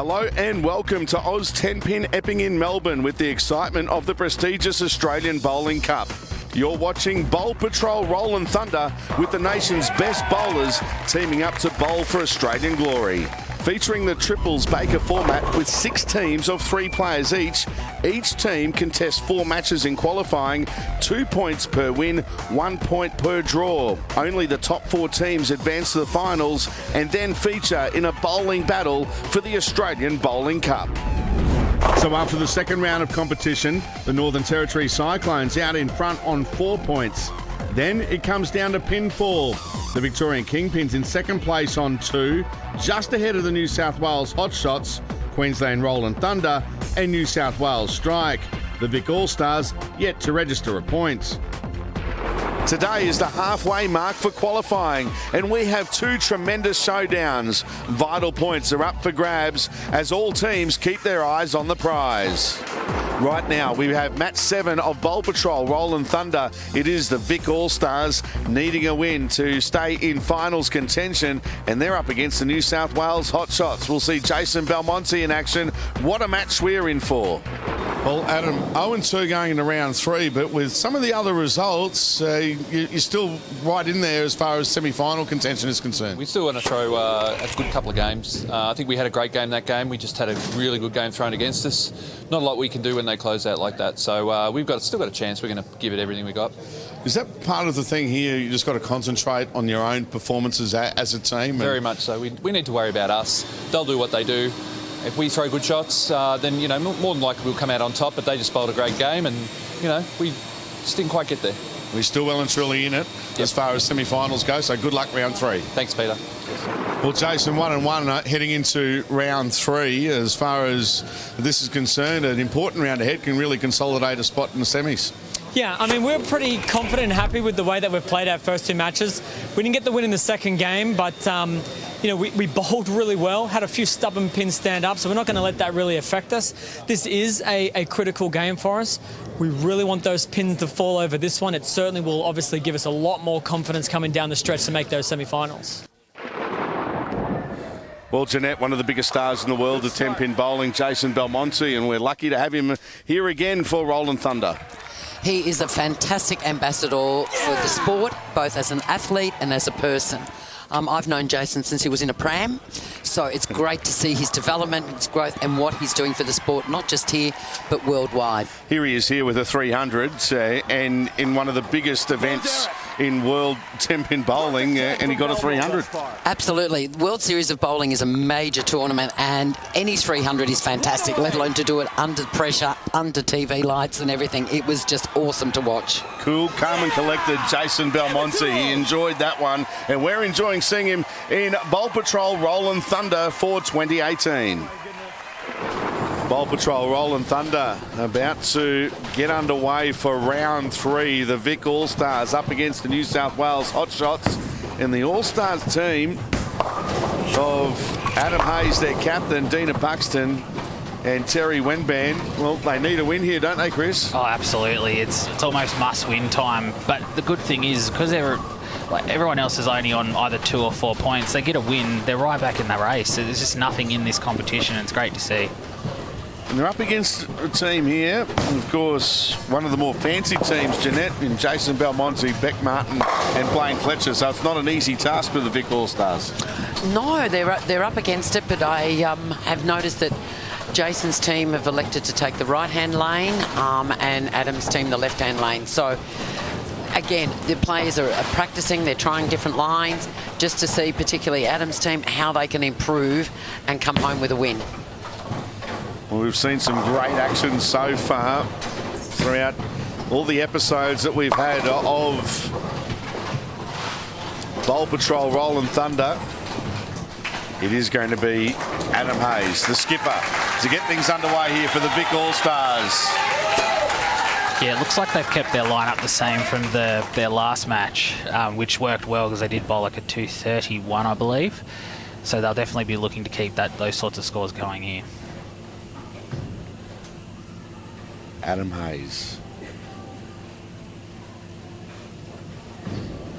Hello and welcome to Oz 10-pin Epping in Melbourne with the excitement of the prestigious Australian Bowling Cup. You're watching Bowl Patrol Rollin Thunder with the nation's best bowlers teaming up to bowl for Australian glory. Featuring the triples Baker format with 6 teams of 3 players each. Each team contests 4 matches in qualifying, 2 points per win, 1 point per draw. Only the top 4 teams advance to the finals and then feature in a bowling battle for the Australian Bowling Cup. So after the second round of competition, the Northern Territory Cyclones out in front on 4 points. Then it comes down to pinfall. The Victorian Kingpins in second place on 2, just ahead of the New South Wales Hotshots, Queensland Rollin Thunder and New South Wales Strike. The Vic All-Stars yet to register a point. Today is the halfway mark for qualifying and we have 2 tremendous showdowns. Vital points are up for grabs as all teams keep their eyes on the prize. Right now we have match 7 of Bowl Patrol Rollin Thunder. It is the Vic All-Stars needing a win to stay in finals contention and they're up against the New South Wales Hotshots. We'll see Jason Belmonte in action. What a match we're in for. Well, Adam, 0-2 going into round 3, but with some of the other results, you're still right in there as far as semi-final contention is concerned. We still want to throw a good couple of games. I think we had a great game that game. We just had a really good game thrown against us. Not a lot we can do when they close out like that. So we've still got a chance. We're going to give it everything we got. Is that part of the thing here? You just got to concentrate on your own performances as a team? Very much so. We need to worry about us. They'll do what they do. If we throw good shots, then, you know, more than likely we'll come out on top, but they just bowled a great game and, you know, we just didn't quite get there. We're still well and truly in it as far as semi-finals go, so good luck round 3. Thanks, Peter. Well, Jason, 1-1 heading into round 3. As far as this is concerned, an important round ahead can really consolidate a spot in the semis. Yeah, I mean, we're pretty confident and happy with the way that we've played our first 2 matches. We didn't get the win in the second game, but, you know, we bowled really well, had a few stubborn pins stand up, so we're not going to let that really affect us. This is a critical game for us. We really want those pins to fall over this one. It certainly will obviously give us a lot more confidence coming down the stretch to make those semi-finals. Well, Jeanette, one of the biggest stars in the world of 10-pin bowling, Jason Belmonte, and we're lucky to have him here again for Rollin Thunder. He is a fantastic ambassador for the sport, both as an athlete and as a person. I've known Jason since he was in a pram, so it's great to see his development, his growth, and what he's doing for the sport, not just here, but worldwide. Here he is here with a 300 and in one of the biggest events in world 10-pin bowling, and he got a 300. Absolutely. World Series of Bowling is a major tournament, and any 300 is fantastic, let alone to do it under pressure, under TV lights and everything. It was just awesome to watch. Cool, calm and collected Jason Belmonte. He enjoyed that one, and we're enjoying seeing him in Bowl Patrol Rollin Thunder for 2018. Bowl Patrol Rollin Thunder about to get underway for round 3. The Vic All-Stars up against the New South Wales Hotshots, and the All-Stars team of Adam Hayes, their captain, Dina Buxton and Terry Wenban. Well, they need a win here, don't they, Chris? Oh, absolutely. It's almost must-win time. But the good thing is, because everyone else is only on either 2 or 4 points, they get a win, they're right back in the race. There's just nothing in this competition. It's great to see. And they're up against a team here, and of course, one of the more fancy teams, Jeanette, in Jason Belmonte, Beck Martin and Blaine Fletcher, so it's not an easy task for the Vic All-Stars. No, they're up against it, but I have noticed that Jason's team have elected to take the right-hand lane and Adam's team the left-hand lane. So, again, the players are practicing, they're trying different lines, just to see, particularly Adam's team, how they can improve and come home with a win. Well, we've seen some great action so far throughout all the episodes that we've had of Bowl Patrol Rollin Thunder. It is going to be Adam Hayes, the skipper, to get things underway here for the Vic All-Stars. Yeah, it looks like they've kept their lineup the same from their last match, which worked well because they did bowl like a 231, I believe. So they'll definitely be looking to keep those sorts of scores going here. Adam Hayes.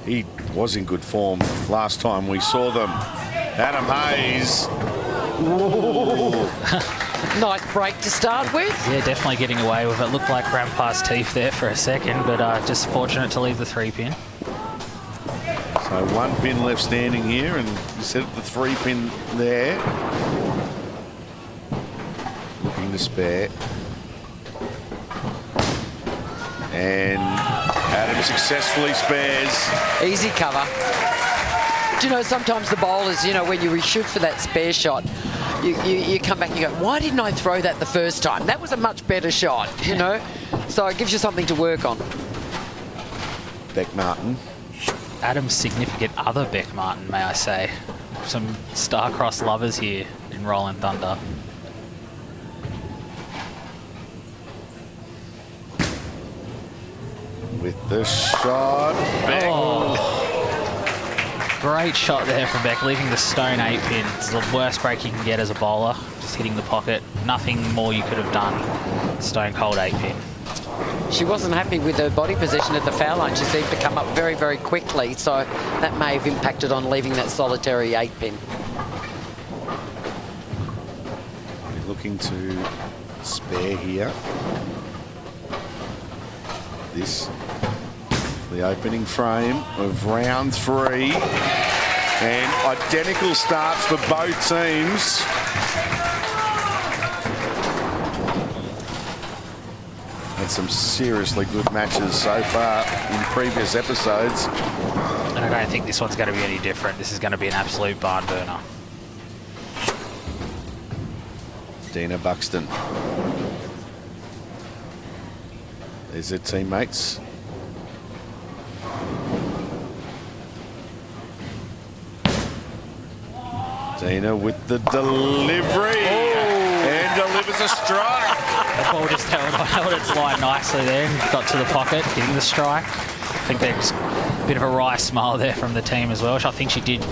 He was in good form last time we saw them. Adam Hayes Nice break to start with. Yeah, definitely getting away with it. Looked like Grandpa's teeth there for a second, but just fortunate to leave the 3-pin. So 1 pin left standing here, and you set up the 3-pin there. Looking to spare. And Adam successfully spares. Easy cover. Do you know, sometimes the bowlers, you know, when you reshoot for that spare shot, you come back and you go, why didn't I throw that the first time? That was a much better shot, you know? So it gives you something to work on. Beck Martin. Adam's significant other Beck Martin, may I say. Some star-crossed lovers here in Rollin Thunder. With the shot. Beck. Oh. Great shot there from Beck, leaving the stone 8-pin. It's the worst break you can get as a bowler, just hitting the pocket. Nothing more you could have done. Stone cold 8-pin. She wasn't happy with her body position at the foul line. She seemed to come up very, very quickly, so that may have impacted on leaving that solitary 8-pin. Looking to spare here. This, the opening frame of round 3. And identical starts for both teams. Had some seriously good matches so far in previous episodes. And I don't think this one's going to be any different. This is going to be an absolute barn burner. Dina Buxton. There's her teammates. Dina with the delivery. And delivers a strike. The ball just held its line nicely there and got to the pocket, getting the strike. I think there's a bit of a wry smile there from the team as well, which I think she did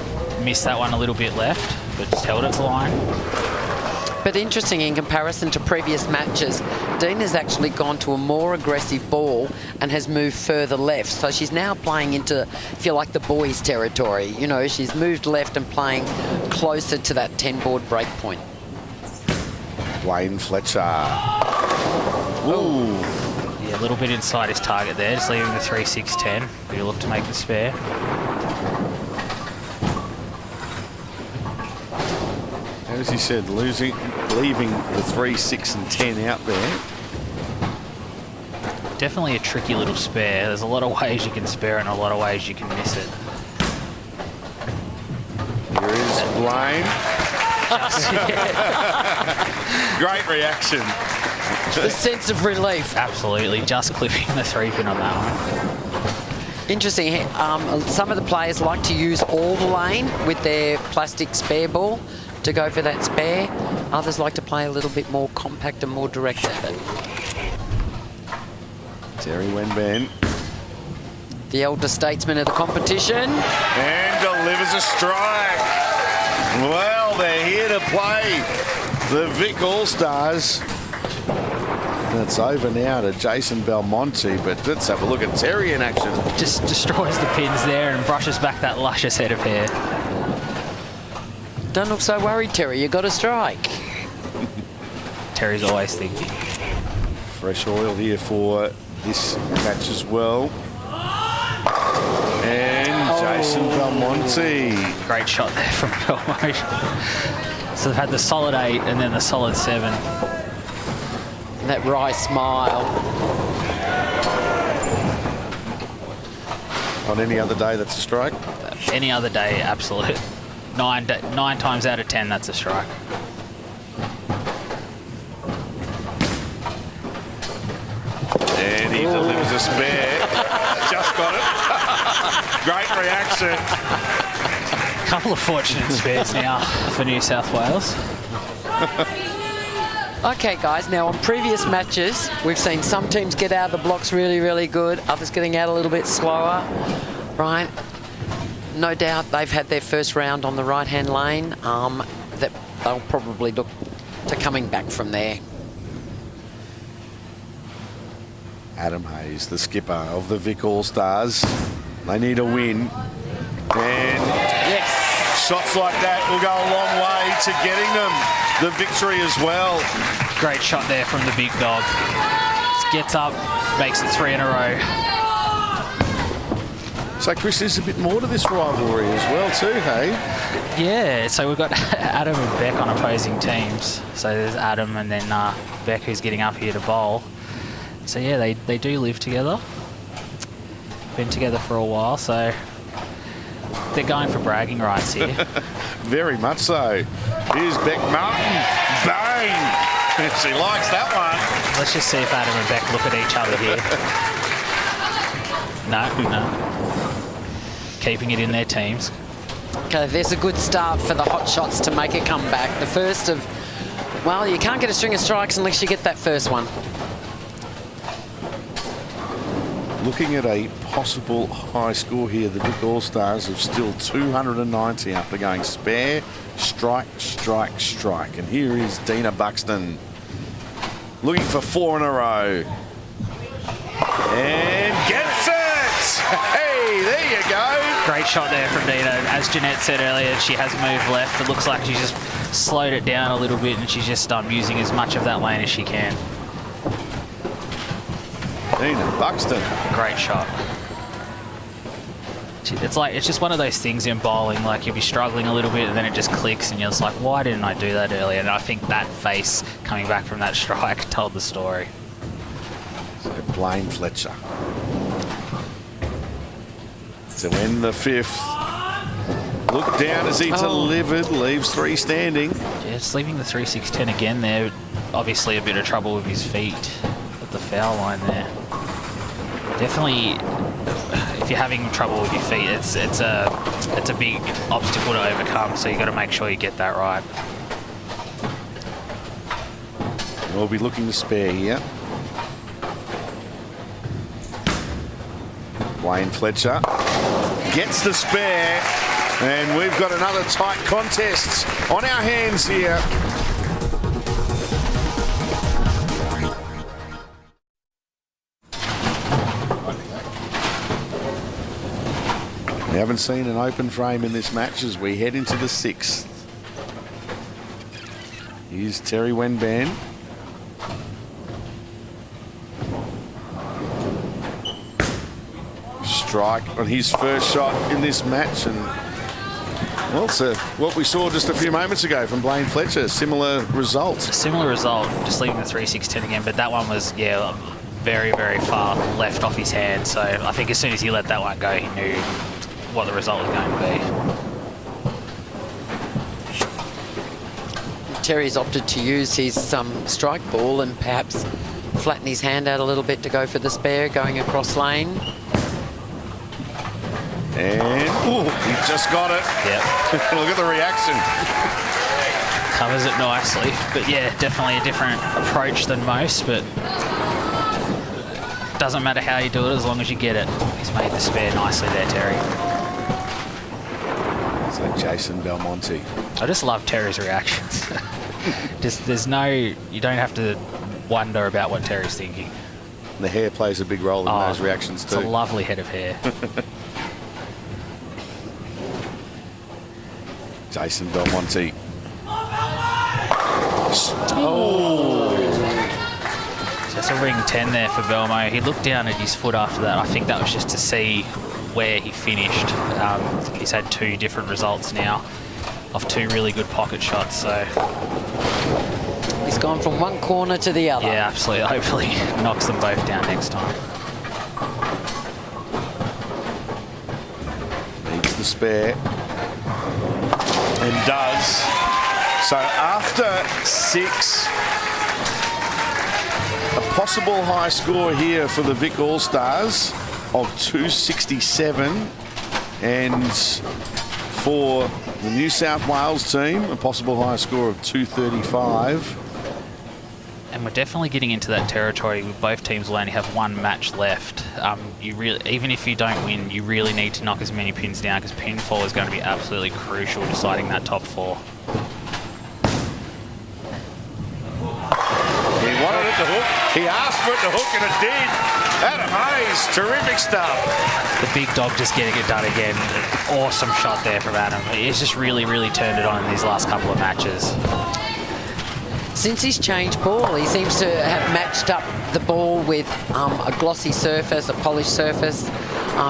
miss that one a little bit left, but just held its line. But interesting, in comparison to previous matches, Dean has actually gone to a more aggressive ball and has moved further left. So she's now playing into, if you like, the boys' territory. You know, she's moved left and playing closer to that 10-board break point. Wayne Fletcher. Ooh. Yeah, a little bit inside his target there, just leaving the 3-6-10. But he'll look to make the spare. As he said, leaving the 3, 6 and 10 out there. Definitely a tricky little spare. There's a lot of ways you can spare it and a lot of ways you can miss it. Here is Blaine. Great reaction. The sense of relief. Absolutely, just clipping the 3-pin on that one. Interesting. Some of the players like to use all the lane with their plastic spare ball to go for that spare. Others like to play a little bit more compact and more direct at it. Terry Wenban. The elder statesman of the competition. And delivers a strike. Well, they're here to play the Vic All-Stars. It's over now to Jason Belmonte, but let's have a look at Terry in action. Just destroys the pins there and brushes back that luscious head of hair. Don't look so worried, Terry. You got a strike. Terry's always thinking. Fresh oil here for this match as well. And Jason Belmonte. Great shot there from Belmonte. So they've had the solid 8 and then the solid 7. And that wry smile. On any other day, that's a strike? Any other day, absolute. 9 times out of 10, that's a strike. And he delivers a spare. Just got it. Great reaction. A couple of fortunate spares now for New South Wales. Okay, guys, now on previous matches, we've seen some teams get out of the blocks really, really good, others getting out a little bit slower, right? No doubt they've had their first round on the right-hand lane, that they'll probably look to coming back from there. Adam Hayes, the skipper of the Vic All-Stars. They need a win. And yes, shots like that will go a long way to getting them the victory as well. Great shot there from the big dog. Just gets up, makes it 3 in a row. So, Chris, there's a bit more to this rivalry as well too, hey? Yeah, so we've got Adam and Beck on opposing teams. So there's Adam and then Beck who's getting up here to bowl. So yeah, they do live together. Been together for a while, so they're going for bragging rights here. Very much so. Here's Beck Martin. Bang! She likes that one. Let's just see if Adam and Beck look at each other here. No. Keeping it in their teams. Okay, there's a good start for the hot shots to make it come back. The first of, well, you can't get a string of strikes unless you get that first one. Looking at a possible high score here, the Vic All-Stars have still 290 after going spare, strike, strike, strike. And here is Dina Buxton looking for 4 in a row. And gets it! Hey, there you go. Great shot there from Dina. As Jeanette said earlier, she has moved left. It looks like she's just slowed it down a little bit and she's just using as much of that lane as she can. Dina Buxton. Great shot. It's just one of those things in bowling, like you'll be struggling a little bit and then it just clicks and you're just like, why didn't I do that earlier? And I think that face coming back from that strike told the story. So Blaine Fletcher to end the 5th. Look down as he delivered, leaves 3 standing. Yeah, just leaving the 3-6-10 again there. Obviously a bit of trouble with his feet at the foul line there. Definitely, if you're having trouble with your feet, it's a big obstacle to overcome. So you got to make sure you get that right. We'll be looking to spare here. Wayne Fletcher gets the spare, and we've got another tight contest on our hands here. We haven't seen an open frame in this match as we head into the 6th. Here's Terry Wenban. Strike on his first shot in this match, and well, it's what we saw just a few moments ago from Blaine Fletcher. Similar result. Similar result, just leaving the 3-6-10 again, but that one was, yeah, very, very far left off his hand. So I think as soon as he let that one go, he knew what the result was going to be. Terry's opted to use his strike ball and perhaps flatten his hand out a little bit to go for the spare, going across lane. And he just got it. Yep. Look at the reaction. Covers it nicely. But yeah, definitely a different approach than most, but doesn't matter how you do it as long as you get it. He's made the spare nicely there, Terry. So Jason Belmonte. I just love Terry's reactions. You don't have to wonder about what Terry's thinking. The hair plays a big role in those reactions too. It's a lovely head of hair. Jason Belmonte. Oh! Just a ring 10 there for Belmo. He looked down at his foot after that. I think that was just to see where he finished. He's had 2 different results now of 2 really good pocket shots. So he's gone from one corner to the other. Yeah, absolutely. Hopefully knocks them both down next time. Needs the spare. And does. So after 6, a possible high score here for the Vic All-Stars of 267, and for the New South Wales team, a possible high score of 235. And we're definitely getting into that territory where both teams will only have 1 match left. Even if you don't win, you really need to knock as many pins down, because pinfall is going to be absolutely crucial deciding that top 4. He wanted it to hook. He asked for it to hook and it did. Adam Hayes, terrific stuff. The big dog just getting it done again. Awesome shot there from Adam. He's just really, really turned it on in these last couple of matches. Since he's changed ball, he seems to have matched up the ball with a glossy surface, a polished surface,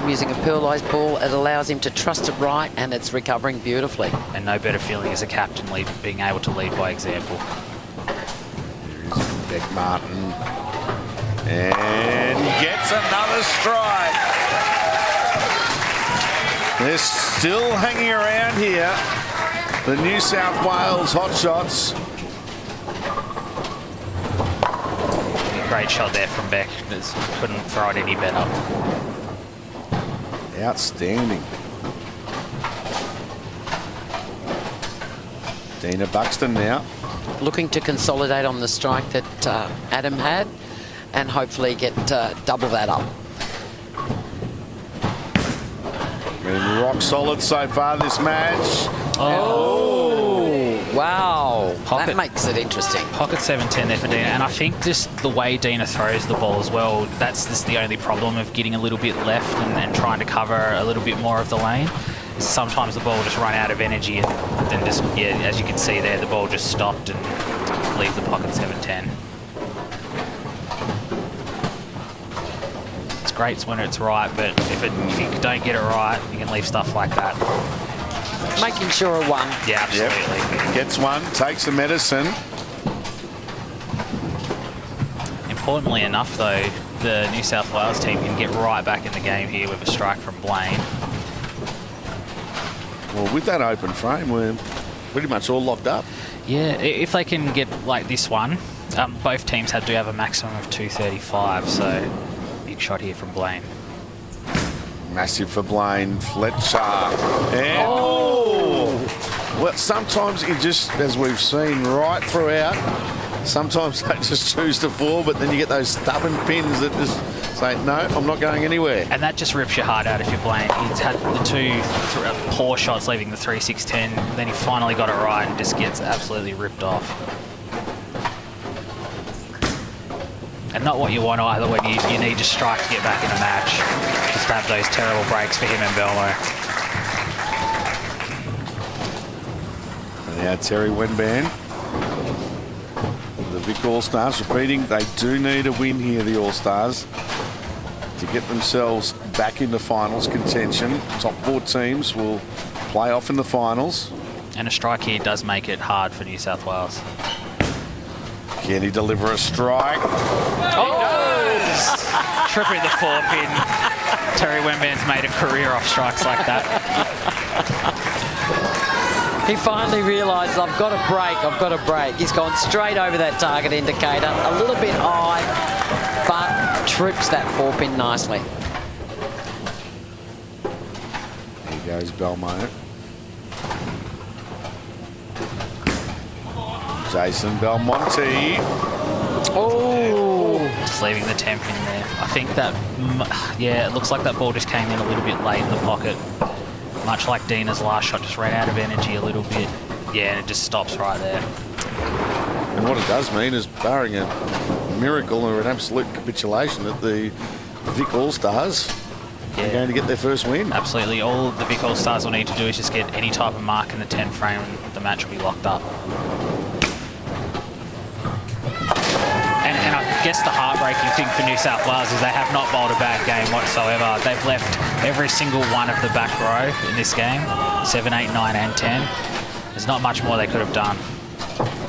using a pearlised ball. It allows him to trust it right, and it's recovering beautifully. And no better feeling as a captain being able to lead by example. Beck Martin. And gets another strike. They're still hanging around here. The New South Wales Hotshots. Great shot there from Beck. Just couldn't throw it any better. Outstanding. Dina Buxton now. Looking to consolidate on the strike that Adam had, and hopefully get double that up. Been rock solid so far this match. Oh, wow. Pocket. That makes it interesting. Pocket 7-10 there for Dina, and I think just the way Dina throws the ball as well, that's just the only problem of getting a little bit left and trying to cover a little bit more of the lane. Sometimes the ball just run out of energy, and then just, yeah, as you can see there, the ball just stopped and leave the pocket 7-10. It's great when it's right, but if you don't get it right, you can leave stuff like that. Making sure it won. Yeah, absolutely. Yep. Gets one, takes the medicine. Importantly enough, though, the New South Wales team can get right back in the game here with a strike from Blaine. Well, with that open frame, we're pretty much all locked up. Yeah, if they can get like this one, both teams do have a maximum of 235, so big shot here from Blaine. Massive for Blaine, Fletcher. And well, sometimes you just, as we've seen right throughout, sometimes they just choose to fall, but then you get those stubborn pins that just say, no, I'm not going anywhere. And that just rips your heart out if you're Blaine. He's had the two poor shots leaving the 3-6-10, then he finally got it right and just gets absolutely ripped off. And not what you want either when you need to strike to get back in a match. Just to have those terrible breaks for him and Belmo. And now Terry Wenban. The Vic All-Stars repeating, they do need a win here, the All-Stars, to get themselves back into finals contention. Top four teams will play off in the finals. And a strike here does make it hard for New South Wales. Can he deliver a strike? Oh! Tripper at the 4-pin. Terry Wenban's made a career off strikes like that. He finally realised, I've got to break. He's gone straight over that target indicator, a little bit high, but trips that 4-pin nicely. There goes Belmo. Jason Belmonte. Oh! Just leaving the 10-pin there. I think that, yeah, it looks like that ball just came in a little bit late in the pocket. Much like Dina's last shot, just ran out of energy a little bit. Yeah, and it just stops right there. And what it does mean is, barring a miracle or an absolute capitulation, that the Vic All-Stars are going to get their first win. Absolutely. All the Vic All-Stars will need to do is just get any type of mark in the 10 frame and the match will be locked up. And I guess the heartbreaking thing for New South Wales is they have not bowled a bad game whatsoever. They've left every single one of the back row in this game, 7, 8, 9 and 10. There's not much more they could have done.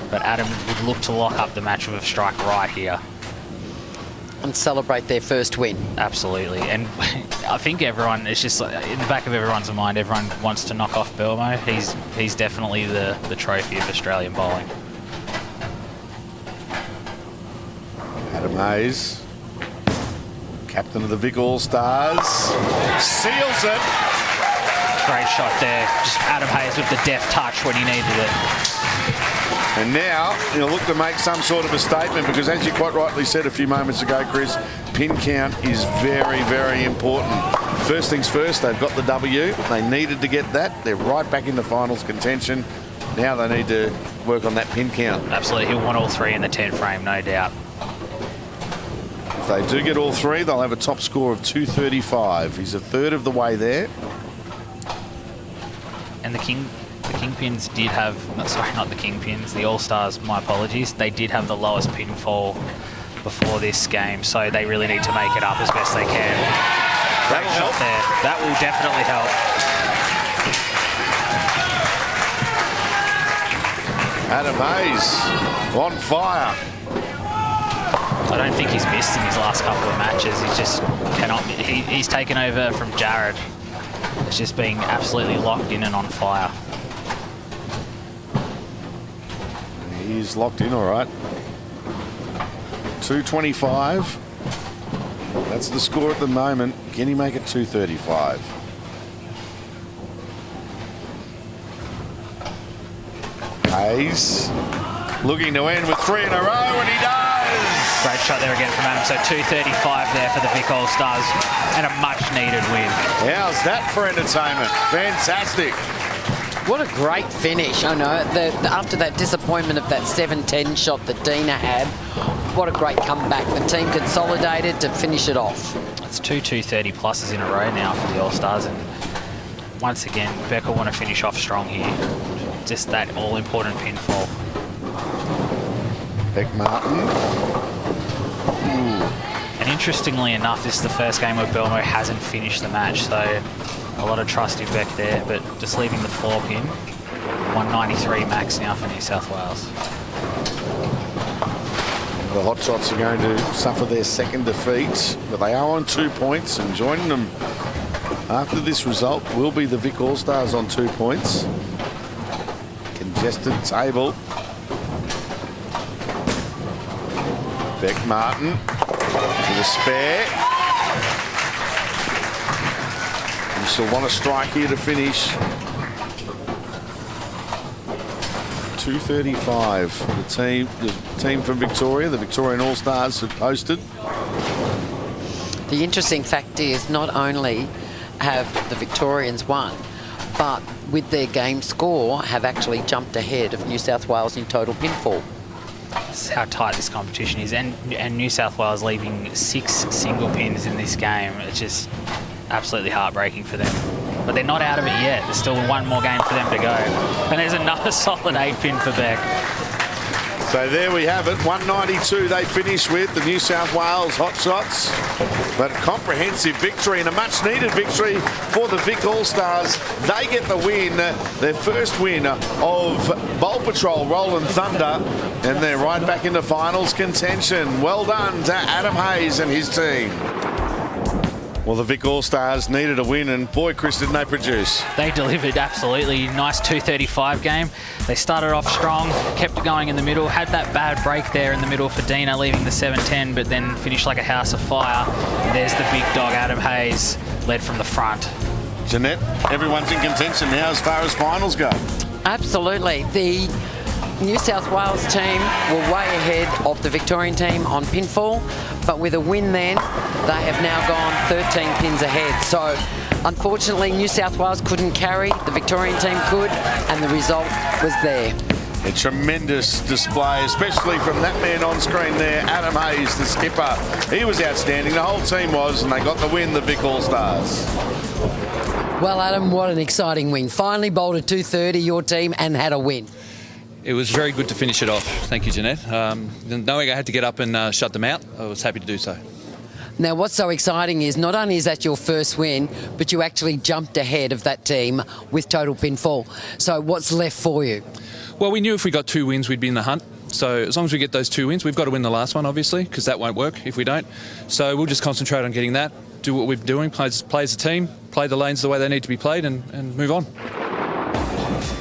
But Adam would look to lock up the match with a strike right here. And celebrate their first win. Absolutely. And I think everyone, it's just in the back of everyone's mind, everyone wants to knock off Belmo. He's definitely the trophy of Australian bowling. Adam Hayes, captain of the Vic All-Stars, seals it. Great shot there. Just Adam Hayes with the deft touch when he needed it. And now he'll look to make some sort of a statement, because as you quite rightly said a few moments ago, Chris, pin count is very, very important. First things first, they've got the W. They needed to get that. They're right back into finals contention. Now they need to work on that pin count. Absolutely. He'll want all three in the 10 frame, no doubt. If they do get all three, they'll have a top score of 235. He's a third of the way there. And the Kingpins did have, sorry, not the Kingpins, the All-Stars, my apologies, they did have the lowest pinfall before this game, so they really need to make it up as best they can. Great shot there. That will definitely help. Adam Hayes on fire. I don't think he's missed in his last couple of matches. He just cannot. He's taken over from Jared. It's just being absolutely locked in and on fire. He's locked in, all right. 225. That's the score at the moment. Can he make it 235? Hayes looking to end with 3 in a row, and he does. Great shot there again from Adam. So 235 there for the Vic All-Stars, and a much-needed win. How's that for entertainment? Fantastic. What a great finish. I know, after that disappointment of that 7-10 shot that Dina had, what a great comeback. The team consolidated to finish it off. It's 230 pluses in a row now for the All-Stars, and once again, Beck will want to finish off strong here. Just that all-important pinfall. Beck Martin. And interestingly enough, this is the first game where Belmo hasn't finished the match, so a lot of trust in Beck there, but just leaving the 4 pin. 193 max now for New South Wales. The Hotshots are going to suffer their second defeat, but they are on 2 points, and joining them after this result will be the Vic All-Stars on 2 points. Congested table. Beck Martin with a spare. You still want to strike here to finish. 235. The team from Victoria, the Victorian All-Stars, have posted. The interesting fact is not only have the Victorians won, but with their game score have actually jumped ahead of New South Wales in total pinfall. That's how tight this competition is, and New South Wales leaving 6 single pins in this game. It's just absolutely heartbreaking for them. But they're not out of it yet. There's still one more game for them to go. And there's another solid 8-pin for Beck. So there we have it. 192 they finish with, the New South Wales Hotshots. But a comprehensive victory and a much-needed victory for the Vic All-Stars. They get the win, their first win of Bowl Patrol Rollin Thunder, and they're right back into finals contention. Well done to Adam Hayes and his team. Well, the Vic All-Stars needed a win, and boy, Chris, didn't they produce? They delivered, absolutely. Nice 235 game. They started off strong, kept it going in the middle, had that bad break there in the middle for Dina, leaving the 7-10, but then finished like a house of fire. And there's the big dog, Adam Hayes, led from the front. Jeanette, everyone's in contention now as far as finals go. Absolutely. The New South Wales team were way ahead of the Victorian team on pinfall, but with a win then, they have now gone 13 pins ahead. So unfortunately, New South Wales couldn't carry, the Victorian team could, and the result was there. A tremendous display, especially from that man on screen there, Adam Hayes, the skipper. He was outstanding, the whole team was, and they got the win, the Vic All-Stars. Well, Adam, what an exciting win. Finally bowled at 230, your team, and had a win. It was very good to finish it off. Thank you, Jeanette. Knowing I had to get up and shut them out, I was happy to do so. Now, what's so exciting is not only is that your first win, but you actually jumped ahead of that team with total pinfall. So what's left for you? Well, we knew if we got 2 wins, we'd be in the hunt. So as long as we get those 2 wins, we've got to win the last one, obviously, because that won't work if we don't. So we'll just concentrate on getting that, do what we're doing, play as a team, play the lanes the way they need to be played, and move on.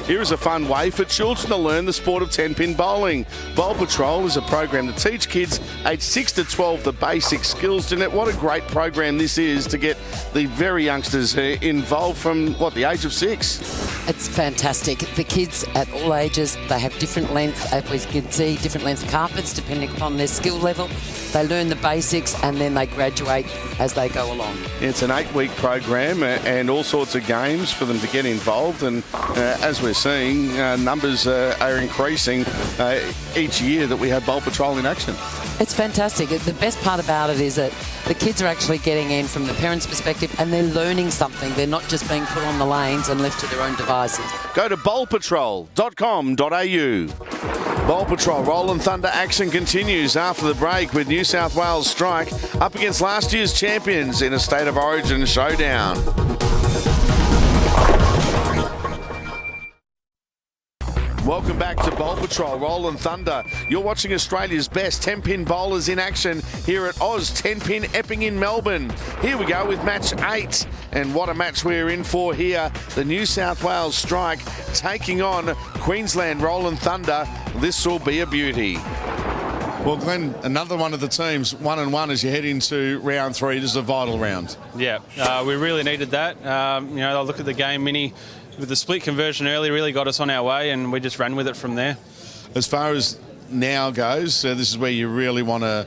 Here is a fun way for children to learn the sport of 10-pin bowling. Bowl Patrol is a program to teach kids aged 6 to 12 the basic skills. Jeanette, what a great program this is to get the very youngsters involved from, what, the age of 6? It's fantastic. The kids at all ages, they have different lengths, as we can see, different length carpets depending upon their skill level. They learn the basics and then they graduate as they go along. It's an 8-week program and all sorts of games for them to get involved, and as we're seeing, numbers are increasing each year that we have Bowl Patrol in action. It's fantastic. The best part about it is that the kids are actually getting in from the parents' perspective and they're learning something. They're not just being put on the lanes and left to their own devices. Go to bowlpatrol.com.au. Bowl Patrol Rollin Thunder action continues after the break with New South Wales Strike up against last year's champions in a State of Origin showdown. Welcome back to Bowl Patrol, Rollin Thunder. You're watching Australia's best 10-pin bowlers in action here at Oz 10-pin Epping in Melbourne. Here we go with match 8. And what a match we're in for here. The New South Wales Strike taking on Queensland Rollin Thunder. This will be a beauty. Well, Glenn, another one of the teams, 1-1 as you head into round 3. This is a vital round. Yeah, we really needed that. I'll look at the game, Mini, with the split conversion early, really got us on our way, and we just ran with it from there. As far as now goes, this is where you really want to,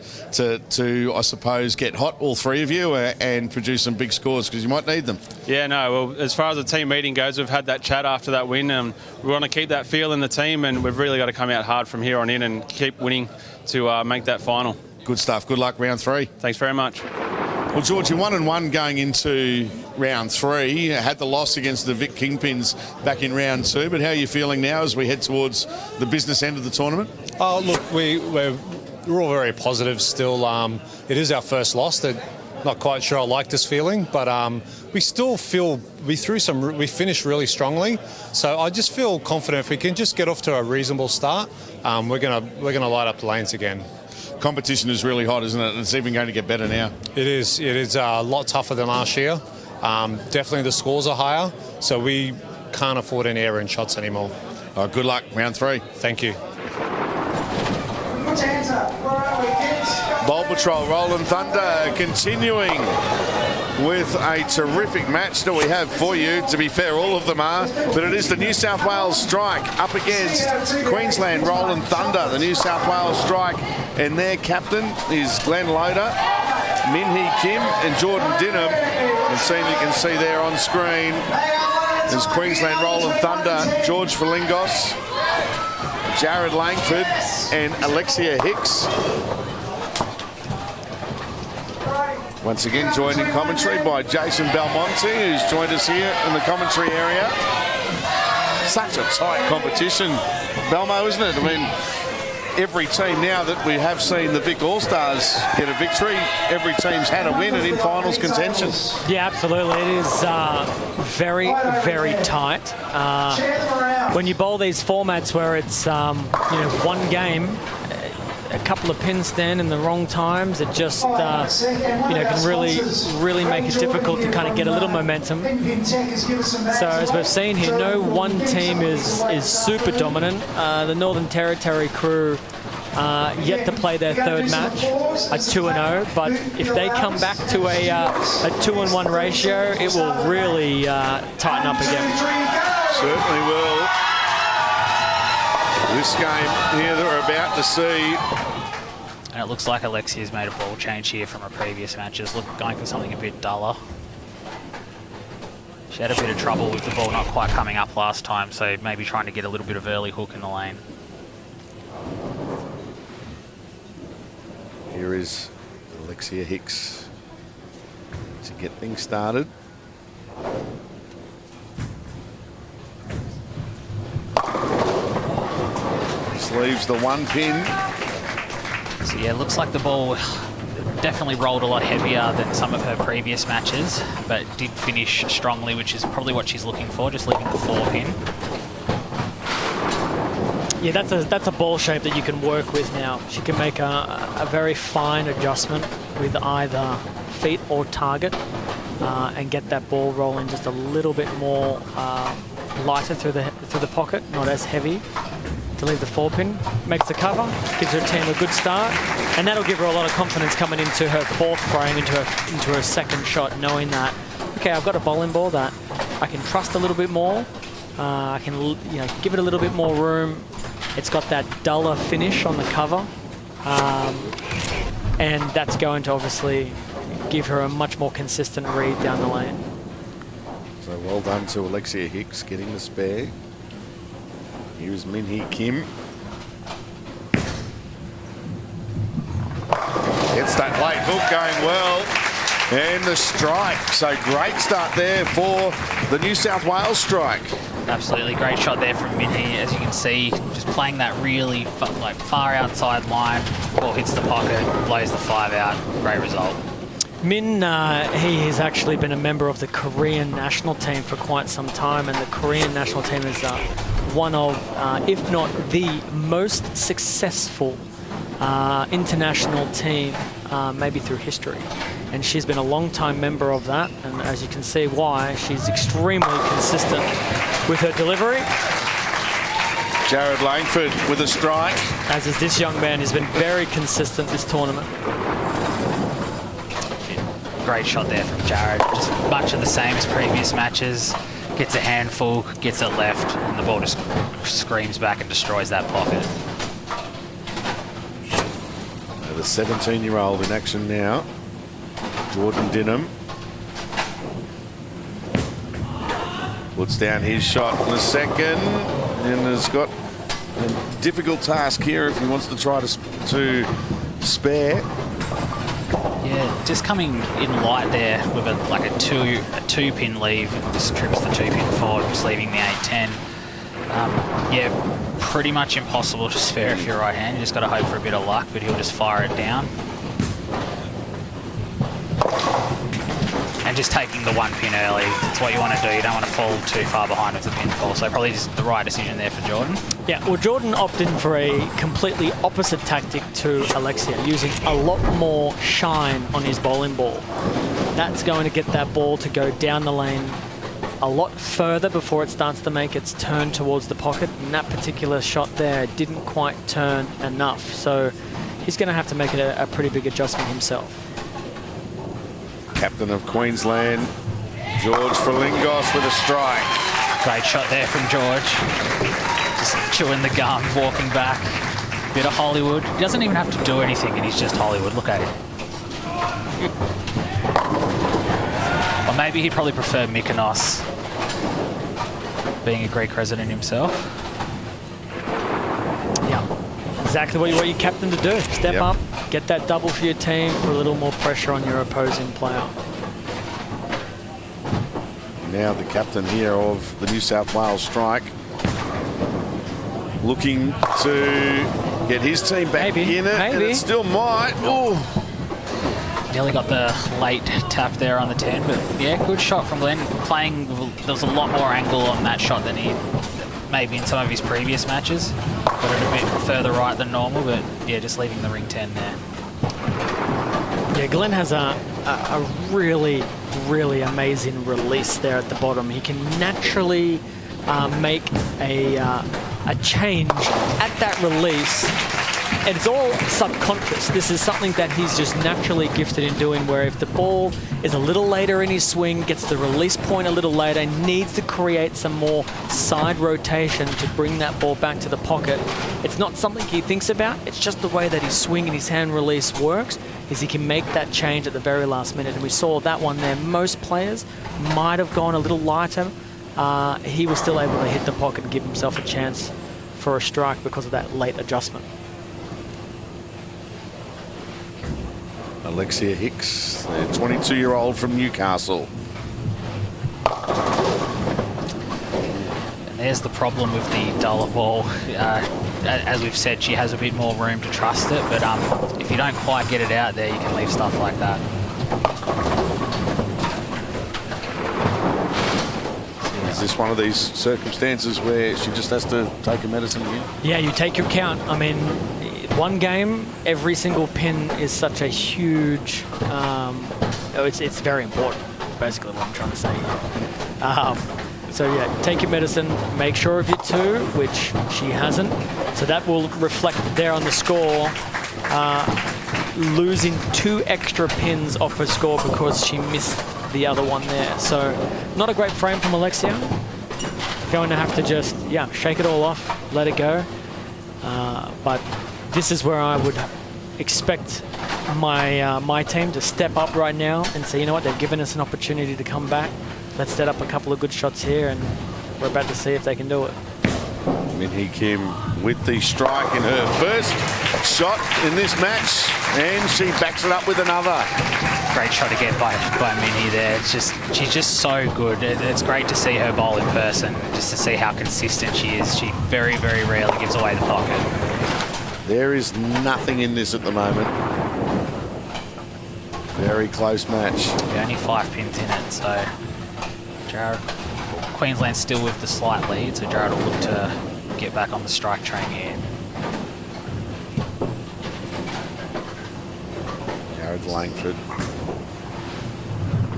I suppose, get hot, all three of you, and produce some big scores, because you might need them. Yeah, no, well, as far as the team meeting goes, we've had that chat after that win, and we want to keep that feel in the team, and we've really got to come out hard from here on in and keep winning to make that final. Good stuff. Good luck round 3. Thanks very much. Well, George, you're 1-1 going into round 3. You had the loss against the Vic Kingpins back in round 2, but how are you feeling now as we head towards the business end of the tournament? Oh, look, we're all very positive still. It is our first loss. Not quite sure I like this feeling, but we still feel we finished really strongly. So I just feel confident if we can just get off to a reasonable start, we're gonna light up the lanes again. Competition is really hot, isn't it? And it's even going to get better now. It is. It is a lot tougher than last year. Definitely the scores are higher, so we can't afford any error in shots anymore. All right, good luck, round 3. Thank you. Bowl Patrol Rollin Thunder continuing with a terrific match that we have for you. To be fair, all of them are, but it is the New South Wales Strike up against Queensland Rollin Thunder. The New South Wales Strike, and their captain is Glenn Loader, Min Hee Kim and Jordan Dinham. And scene you can see there on screen is Queensland Rollin Thunder, George Falingos, Jared Langford and Alexia Hicks. Once again joined in commentary by Jason Belmonte, who's joined us here in the commentary area. Such a tight competition, Belmo, isn't it? I mean, every team now that we have seen the Vic All-Stars get a victory, every team's had a win and in finals contention. Yeah, absolutely. It is very, very tight. When you bowl these formats where it's one game, a couple of pins stand in the wrong times, it just can really make it difficult to kind of get a little momentum. So as we've seen here, no one team is super dominant. The Northern Territory crew yet to play their third match, a 2-0, but if they come back to a 2-1 ratio, it will really tighten up again. Certainly will. This game here that we're about to see. And it looks like Alexia's made a ball change here from her previous matches, going for something a bit duller. She had a bit of trouble with the ball not quite coming up last time, so maybe trying to get a little bit of early hook in the lane. Here is Alexia Hicks to get things started. This leaves the 1 pin. So yeah, it looks like the ball definitely rolled a lot heavier than some of her previous matches, but did finish strongly, which is probably what she's looking for, just leaving the 4 pin. Yeah, that's a ball shape that you can work with now. She can make a very fine adjustment with either feet or target and get that ball rolling just a little bit more lighter through the pocket, not as heavy. To leave the 4 pin, makes the cover, gives her team a good start, and that'll give her a lot of confidence coming into her 4th frame, into her 2nd shot, knowing that, okay, I've got a bowling ball that I can trust a little bit more. I can give it a little bit more room. It's got that duller finish on the cover, and that's going to obviously give her a much more consistent read down the lane. So well done to Alexia Hicks getting the spare. Here's Min Hee Kim. That late hook going well. And the strike. So great start there for the New South Wales strike. Absolutely great shot there from Minhee. As you can see, just playing that really far outside line. Ball hits the pocket, blows the 5 out. Great result. Min, he has actually been a member of the Korean national team for quite some time, and the Korean national team is one of, if not the most successful international team, maybe through history. And she's been a long-time member of that, and as you can see why, she's extremely consistent with her delivery. Jared Langford with a strike. As is this young man, he's been very consistent this tournament. Great shot there from Jared. Just much of the same as previous matches. Gets a handful, gets it left, and the ball just screams back and destroys that pocket. The 17-year-old in action now. Jordan Dinham puts down his shot in the second and has got a difficult task here if he wants to try to spare. Yeah, just coming in light there with a two-pin leave. Just trips the 2-pin forward, just leaving the 8-10. Yeah, pretty much impossible to spare if you're right hand. You just got to hope for a bit of luck, but he'll just fire it down. And just taking the 1-pin early, that's what you want to do. You don't want to fall too far behind with the pinfall. So probably just the right decision there for Jordan. Yeah, well, Jordan opted for a completely opposite tactic to Alexia, using a lot more shine on his bowling ball. That's going to get that ball to go down the lane a lot further before it starts to make its turn towards the pocket. And that particular shot there didn't quite turn enough. So he's going to have to make it a pretty big adjustment himself. Captain of Queensland, George Ferlingos with a strike. Great shot there from George. Just chewing the gum, walking back. Bit of Hollywood. He doesn't even have to do anything, and he's just Hollywood. Look at him. Or maybe he'd probably prefer Mykonos, being a Greek resident himself. Yeah, exactly what you want your captain to do. Step up, get that double for your team, put a little more pressure on your opposing player. Now the captain here of the New South Wales strike, looking to get his team back in it, and it still might. Ooh. Nearly got the late tap there on the 10, but yeah, good shot from Glenn. There was a lot more angle on that shot than he maybe in some of his previous matches. Got it a bit further right than normal, but yeah, just leaving the ring 10 there. Yeah, Glenn has a really, really amazing release there at the bottom. He can naturally make a change at that release. And it's all subconscious. This is something that he's just naturally gifted in doing, where if the ball is a little later in his swing, gets the release point a little later, needs to create some more side rotation to bring that ball back to the pocket. It's not something he thinks about. It's just the way that his swing and his hand release works, is he can make that change at the very last minute. And we saw that one there. Most players might have gone a little lighter. He was still able to hit the pocket and give himself a chance for a strike because of that late adjustment. Alexia Hicks, the 22-year-old from Newcastle. And there's the problem with the duller ball. As we've said, she has a bit more room to trust it, but if you don't quite get it out there, you can leave stuff like that. Is this one of these circumstances where she just has to take a medicine again? Yeah, you take your count. I mean, one game, every single pin is such a huge, it's very important, basically what I'm trying to say here. So yeah, take your medicine, make sure of your 2, which she hasn't. So that will reflect there on the score, losing 2 extra pins off her score because she missed the other one there. So not a great frame from Alexia. Going to have to just, shake it all off, let it go. But this is where I would expect my team to step up right now and say, you know what, they've given us an opportunity to come back. Let's set up a couple of good shots here, and we're about to see if they can do it. Minhee Kim with the strike in her first shot in this match, and she backs it up with another. Great shot again by Minnie there. She's just so good. It's great to see her bowl in person, just to see how consistent she is. She very, very rarely gives away the pocket. There is nothing in this at the moment. Very close match. Yeah, only 5 pins in it, so Queensland's still with the slight lead, so Jared will look to get back on the strike train here. Jared Langford.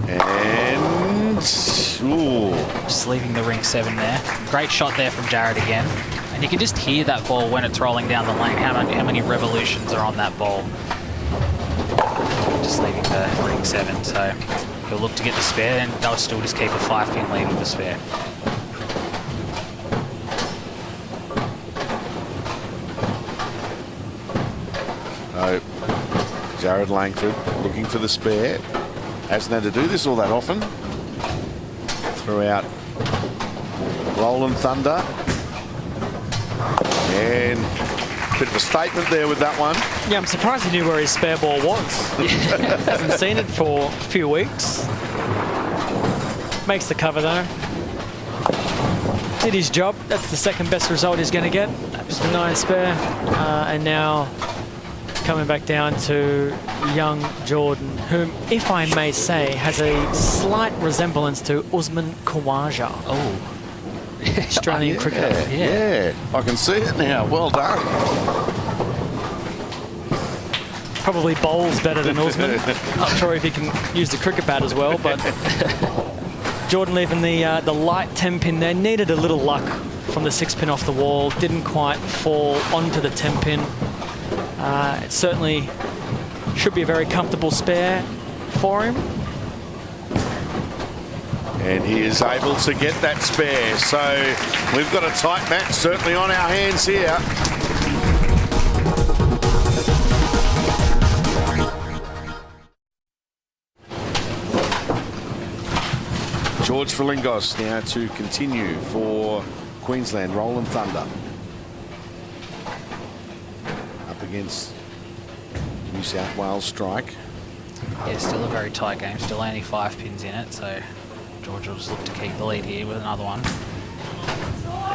And just leaving the ring 7 there. Great shot there from Jared again. And you can just hear that ball when it's rolling down the lane, how many revolutions are on that ball. Just leaving the ring 7, so he'll look to get the spare, and they'll still just keep a 5-pin lead with the spare. Jared Langford looking for the spare. Hasn't had to do this all that often. Throughout Rollin Thunder. And a bit of a statement there with that one. Yeah, I'm surprised he knew where his spare ball was. Hasn't seen it for a few weeks. Makes the cover though. Did his job. That's the second best result he's going to get. Absolutely. 9 spare. And now coming back down to young Jordan, whom, if I may say, has a slight resemblance to Usman Khawaja. Oh. Australian cricketer. Yeah, I can see it now. Well done. Probably bowls better than Usman. Not sure if he can use the cricket bat as well, but Jordan leaving the light 10 pin there. Needed a little luck from the 6 pin off the wall. Didn't quite fall onto the 10 pin. It certainly should be a very comfortable spare for him. And he is able to get that spare. So we've got a tight match certainly on our hands here. George Frilingos now to continue for Queensland. Rollin Thunder. Against New South Wales strike. Yeah, still a very tight game. Still only 5 pins in it, so George will just look to keep the lead here with another one.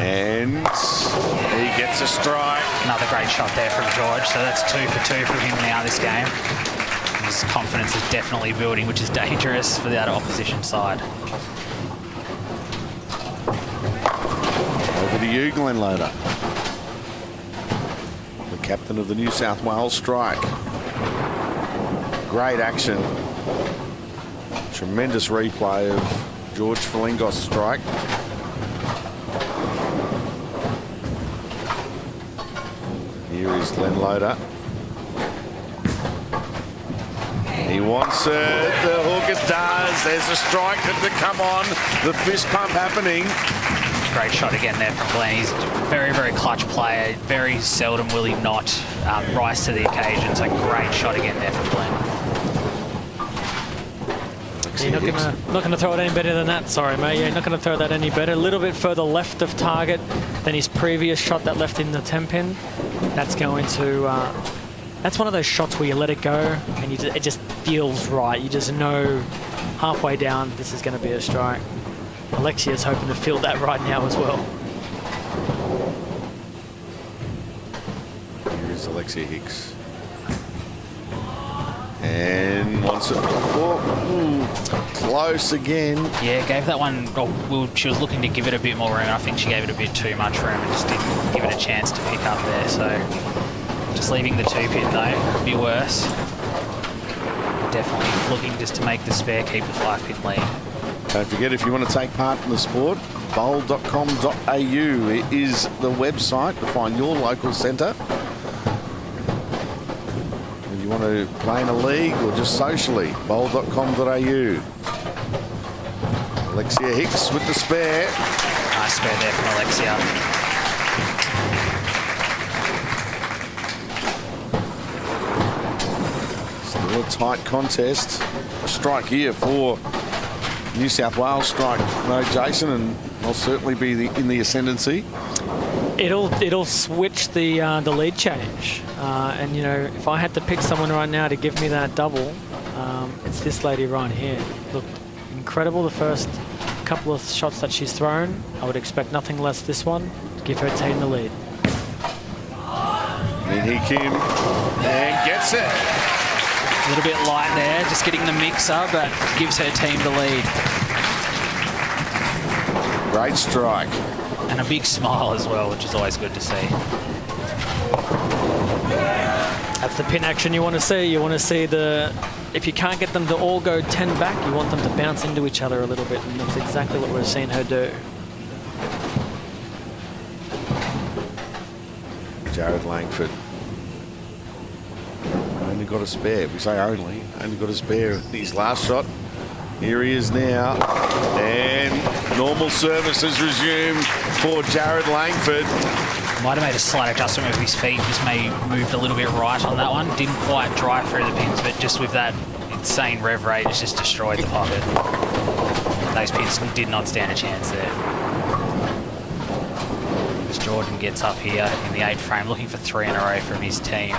And he gets a strike. Another great shot there from George. So that's 2 for 2 from him now this game. His confidence is definitely building, which is dangerous for the other opposition side. Over to you, Glenn Loader. Captain of the New South Wales strike. Great action. Tremendous replay of George Frilingos' strike. Here is Glenn Loader. He wants it. The hook it does. There's a strike to come on. The fist pump happening. Great shot again there from Glenn. He's a very, very clutch player. Very seldom will he not rise to the occasion. So great shot again there from Glenn. You're not going to throw it any better than that. Sorry, mate. You're not going to throw that any better. A little bit further left of target than his previous shot that left in the 10 pin. That's going to... that's one of those shots where you let it go and it just feels right. You just know halfway down this is going to be a strike. Alexia's hoping to feel that right now as well. Here's Alexia Hicks. And wants it. Close again. Yeah, gave that one... Well, she was looking to give it a bit more room. I think she gave it a bit too much room and just didn't give it a chance to pick up there. So just leaving the 2 pin though could be worse. Definitely looking just to make the spare keep the 5 pin lead. Don't forget, if you want to take part in the sport, bowl.com.au is the website to find your local centre. If you want to play in a league or just socially, bowl.com.au. Alexia Hicks with the spare. Nice spare there from Alexia. Still a tight contest. A strike here for New South Wales strike. No, Jason, and they'll certainly be in the ascendancy. It'll switch the lead change, and you know, if I had to pick someone right now to give me that double, it's this lady right here. Looked incredible the first couple of shots that she's thrown. I would expect nothing less this one to give her team the lead. Min Hee Kim and gets it. A little bit light there, just getting the mixer, but gives her team the lead. Great strike. And a big smile as well, which is always good to see. That's the pin action you want to see. You want to see if you can't get them to all go 10 back, you want them to bounce into each other a little bit, and that's exactly what we're seeing her do. Jared Langford. Only got a spare. We say only got a spare. His last shot. Here he is now. And normal service has resumed for Jared Langford. Might have made a slight adjustment with his feet. Just may moved a little bit right on that one. Didn't quite drive through the pins, but just with that insane rev rate, it's just destroyed the pocket. Those pins did not stand a chance there. As Jordan gets up here in the 8th frame, looking for 3 in a row from his team.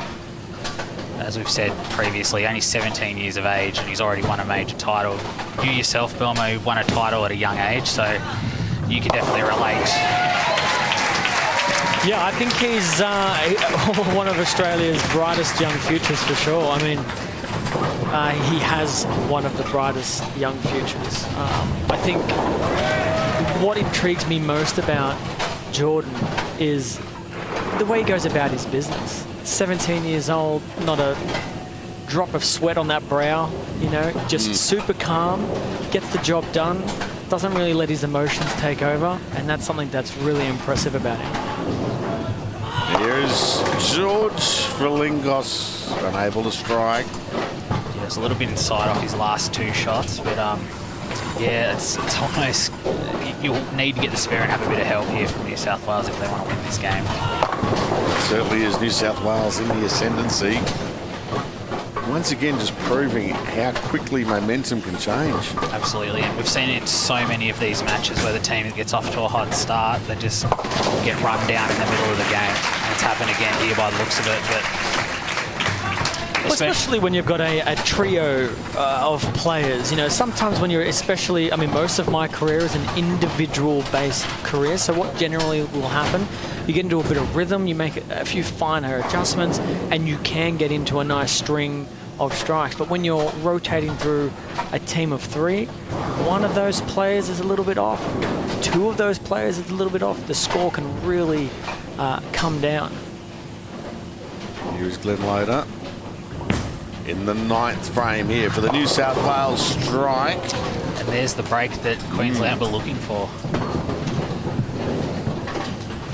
As we've said previously, only 17 years of age, and he's already won a major title. You yourself, Belmo, won a title at a young age, so you can definitely relate. Yeah, I think he's one of Australia's brightest young futures for sure. I mean, he has one of the brightest young futures. I think what intrigues me most about Jordan is the way he goes about his business. 17 years old, not a drop of sweat on that brow, you know, just super calm, gets the job done, doesn't really let his emotions take over, and that's something that's really impressive about him. Here's George Verlingos, unable to strike. Yeah, it's a little bit inside off his last 2 shots, but yeah, it's almost, you'll need to get the spare and have a bit of help here from New South Wales if they want to win this game. Certainly is New South Wales in the ascendancy. Once again, just proving how quickly momentum can change. Absolutely, and we've seen it in so many of these matches where the team that gets off to a hot start, they just get run down in the middle of the game. And it's happened again here by the looks of it. But especially when you've got a trio of players. You know, sometimes when you're especially, I mean, most of my career is an individual-based career, so what generally will happen, you get into a bit of rhythm, you make a few finer adjustments, and you can get into a nice string of strikes. But when you're rotating through a team of 3, one of those players is a little bit off, 2 of those players is a little bit off, the score can really come down. Here's Glenn Loader in the 9th frame here for the New South Wales strike. And there's the break that Queensland were looking for.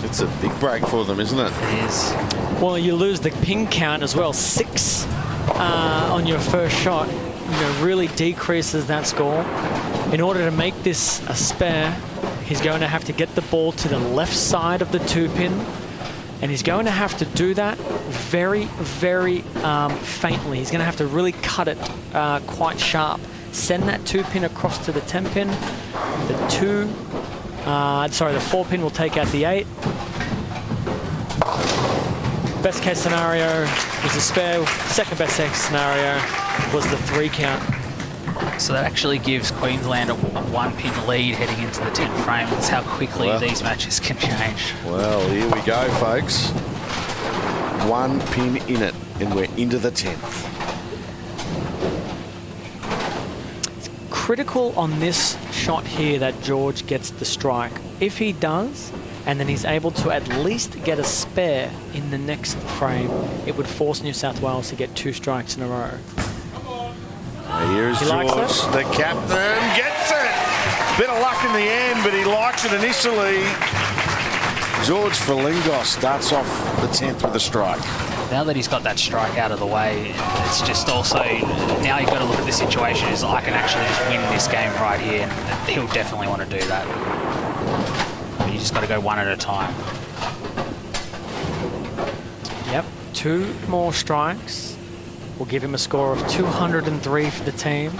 It's a big break for them, isn't it? It is. Well, you lose the pin count as well. 6 on your first shot, you know, really decreases that score. In order to make this a spare, he's going to have to get the ball to the left side of the 2-pin, and he's going to have to do that very, very faintly. He's going to have to really cut it quite sharp. Send that 2-pin across to the 10-pin. The 4-pin will take out the 8. Best case scenario was a spare. Second best case scenario was the 3 count. So that actually gives Queensland a 1-pin lead heading into the 10th frame. That's how quickly these matches can change. Well, here we go, folks. 1 pin in it, and we're into the 10th. It's critical on this shot here that George gets the strike. If he does, and then he's able to at least get a spare in the next frame, it would force New South Wales to get 2 strikes in a row. Here's George, the captain, gets it. Bit of luck in the end, but he liked it initially. George Verlingos starts off the 10th with a strike. Now that he's got that strike out of the way, it's just also, now you've got to look at the situation as I can actually just win this game right here, and he'll definitely want to do that. But you just got to go one at a time. Yep, 2 more strikes will give him a score of 203 for the team.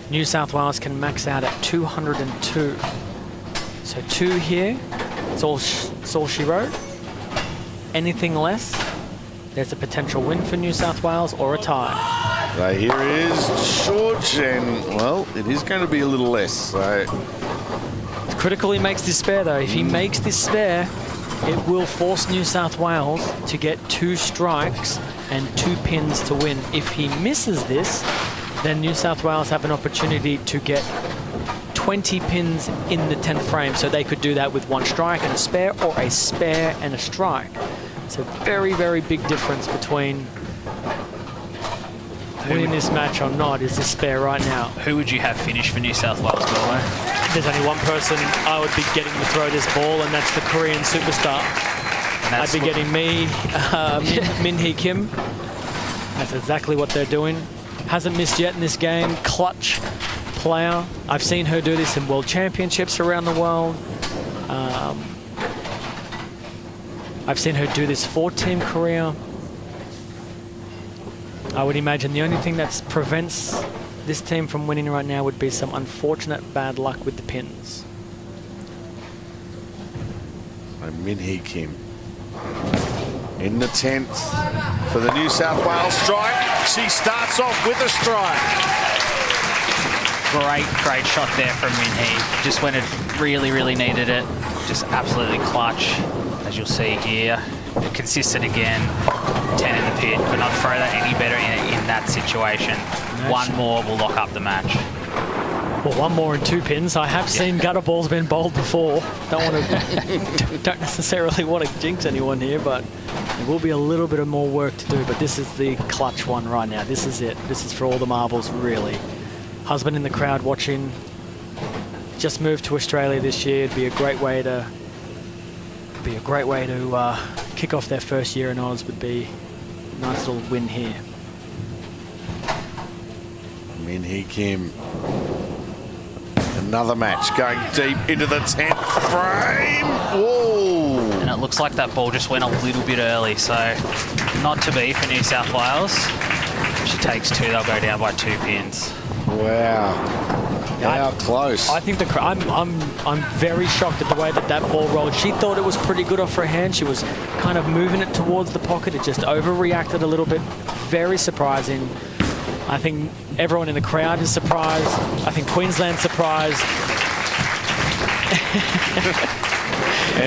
New South Wales can max out at 202. So 2 here, it's all she wrote. anything less, there's a potential win for New South Wales or a tie. So here is George, and, well, it is going to be a little less. So It's critical he makes this spare, though. If he makes this spare, it will force New South Wales to get 2 strikes and 2 pins to win. If he misses this, then New South Wales have an opportunity to get 20 pins in the 10th frame. So they could do that with 1 strike and a spare, or a spare and a strike. It's a very, very big difference between winning this match or not. Is this spare right now. Who would you have finish for New South Wales, Galway? There's only one person I would be getting to throw this ball, and that's the Korean superstar. I'd be getting Min Hee Kim. That's exactly what they're doing. Hasn't missed yet in this game. Clutch player. I've seen her do this in World Championships around the world. I've seen her do this for Team Korea. I would imagine the only thing that prevents this team from winning right now would be some unfortunate bad luck with the pins. Min Hee Kim in the 10th for the New South Wales strike. She starts off with a strike. Great shot there from Min Hee. Just when it really, really needed it. Just absolutely clutch, as you'll see here. Consistent again. 10 in the pit. Could not throw that any better in that situation. One more will lock up the match. Well, 1 more and 2 pins. I have seen gutter balls been bowled before. Don't necessarily want to jinx anyone here, but there will be a little bit of more work to do. But this is the clutch one right now. This is it. This is for all the marbles, really. Husband in the crowd watching. Just moved to Australia this year. It'd be a great way to kick off their first year in Oz. Would be a nice little win here. Min Hee Kim. Another match going deep into the 10th frame. Whoa! And it looks like that ball just went a little bit early, so not to be for New South Wales. If she takes 2, they'll go down by 2 pins. Wow. How close. I think I'm very shocked at the way that ball rolled. She thought it was pretty good off her hand. She was kind of moving it towards the pocket. It just overreacted a little bit. Very surprising. I think everyone in the crowd is surprised. I think Queensland's surprised.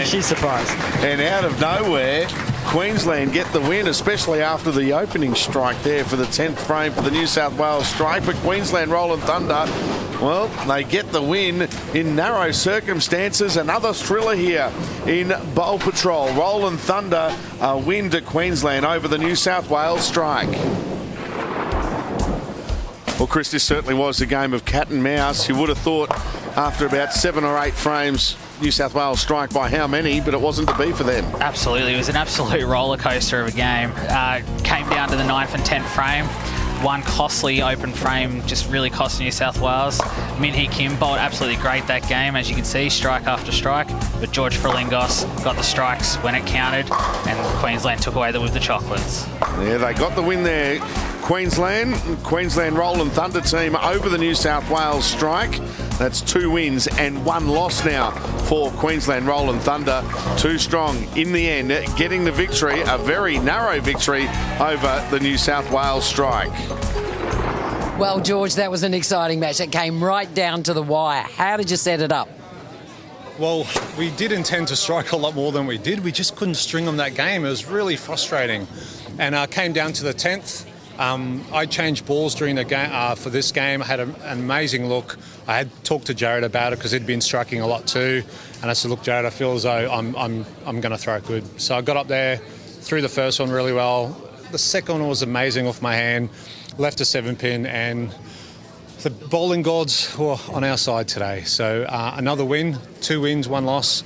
She's surprised. And out of nowhere, Queensland get the win, especially after the opening strike there for the 10th frame for the New South Wales strike. But Queensland Rollin Thunder, well, they get the win in narrow circumstances. Another thriller here in Bowl Patrol. Rollin Thunder, a win to Queensland over the New South Wales strike. Well, Chris, this certainly was a game of cat and mouse. You would have thought after about 7 or 8 frames, New South Wales strike by how many, but it wasn't to be for them. Absolutely. It was an absolute roller coaster of a game. Came down to the 9th and 10th frame. One costly open frame just really cost New South Wales. Min Hee Kim bowled absolutely great that game, as you can see, strike after strike. But George Ferlingos got the strikes when it counted, and Queensland took away with the chocolates. Yeah, they got the win there. Queensland Rollin Thunder team over the New South Wales strike. That's 2 wins and 1 loss now for Queensland Rollin Thunder. 2 strong in the end, getting the victory, a very narrow victory over the New South Wales strike. Well, George, that was an exciting match. It came right down to the wire. How did you set it up? Well, we did intend to strike a lot more than we did. We just couldn't string them that game. It was really frustrating. And came down to the 10th. I changed balls during the game for this game. I had an amazing look. I had talked to Jared about it because he'd been striking a lot too. And I said, look, Jared, I feel as though I'm going to throw it good. So I got up there, threw the first one really well. The second one was amazing off my hand. Left a 7-pin, and the bowling gods were on our side today. So another win, 2 wins, 1 loss,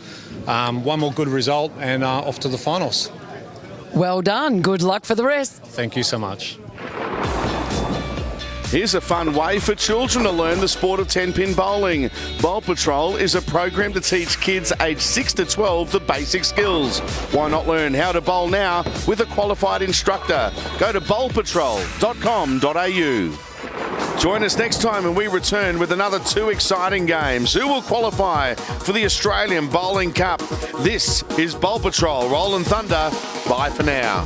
1 more good result, and off to the finals. Well done. Good luck for the rest. Thank you so much. Here's a fun way for children to learn the sport of 10-pin bowling. Bowl Patrol is a program to teach kids aged 6 to 12 the basic skills. Why not learn how to bowl now with a qualified instructor? Go to bowlpatrol.com.au. Join us next time when we return with another 2 exciting games. Who will qualify for the Australian Bowling Cup? This is Bowl Patrol, Rollin Thunder. Bye for now.